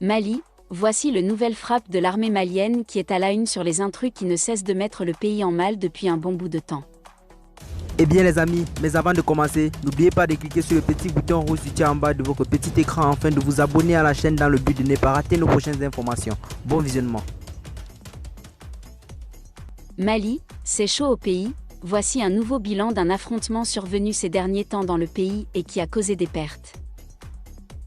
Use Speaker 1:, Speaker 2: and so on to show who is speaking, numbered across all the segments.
Speaker 1: Mali, voici le nouvelle frappe de l'armée malienne qui est à la une sur les intrus qui ne cessent de mettre le pays en mal depuis un bon bout de temps.
Speaker 2: Eh bien les amis, mais avant de commencer, n'oubliez pas de cliquer sur le petit bouton rouge situé en bas de votre petit écran afin de vous abonner à la chaîne dans le but de ne pas rater nos prochaines informations. Bon visionnement.
Speaker 1: Mali, c'est chaud au pays, voici un nouveau bilan d'un affrontement survenu ces derniers temps dans le pays et qui a causé des pertes.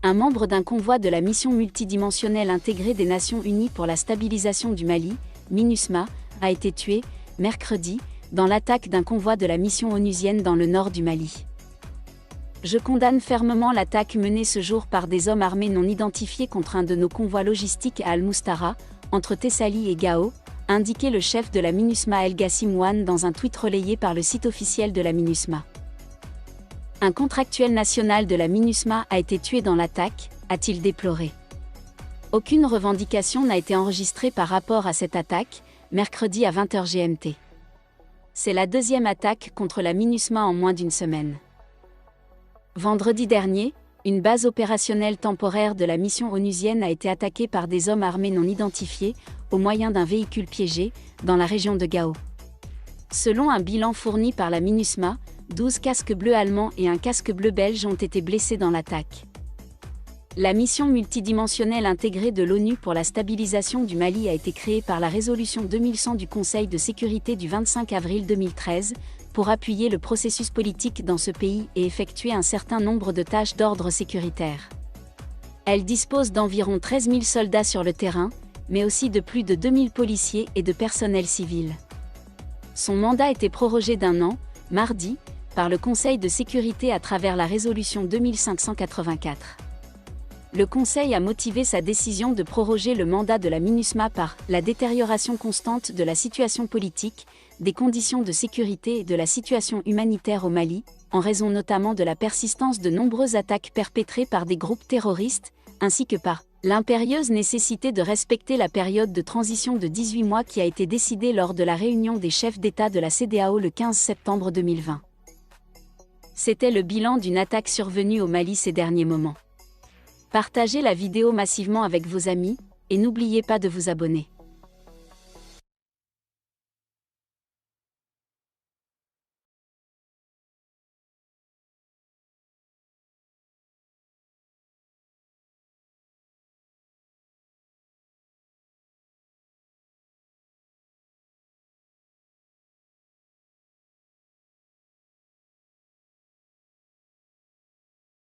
Speaker 1: Un membre d'un convoi de la mission multidimensionnelle intégrée des Nations Unies pour la stabilisation du Mali, MINUSMA, a été tué, mercredi, dans l'attaque d'un convoi de la mission onusienne dans le nord du Mali. Je condamne fermement l'attaque menée ce jour par des hommes armés non identifiés contre un de nos convois logistiques à Al-Moustara, entre Tessali et Gao, a indiqué le chef de la MINUSMA El Gassim Wane dans un tweet relayé par le site officiel de la MINUSMA. Un contractuel national de la MINUSMA a été tué dans l'attaque, a-t-il déploré. Aucune revendication n'a été enregistrée par rapport à cette attaque, mercredi à 20h GMT. C'est la deuxième attaque contre la MINUSMA en moins d'une semaine. Vendredi dernier, une base opérationnelle temporaire de la mission onusienne a été attaquée par des hommes armés non identifiés, au moyen d'un véhicule piégé, dans la région de Gao. Selon un bilan fourni par la MINUSMA, 12 casques bleus allemands et un casque bleu belge ont été blessés dans l'attaque. La mission multidimensionnelle intégrée de l'ONU pour la stabilisation du Mali a été créée par la résolution 2100 du Conseil de sécurité du 25 avril 2013, pour appuyer le processus politique dans ce pays et effectuer un certain nombre de tâches d'ordre sécuritaire. Elle dispose d'environ 13 000 soldats sur le terrain, mais aussi de plus de 2000 policiers et de personnel civil. Son mandat était prorogé d'un an, mardi, par le Conseil de sécurité à travers la résolution 2584. Le Conseil a motivé sa décision de proroger le mandat de la MINUSMA par la détérioration constante de la situation politique, des conditions de sécurité et de la situation humanitaire au Mali, en raison notamment de la persistance de nombreuses attaques perpétrées par des groupes terroristes, ainsi que par l'impérieuse nécessité de respecter la période de transition de 18 mois qui a été décidée lors de la réunion des chefs d'État de la CEDEAO le 15 septembre 2020. C'était le bilan d'une attaque survenue au Mali ces derniers moments. Partagez la vidéo massivement avec vos amis, et n'oubliez pas de vous abonner.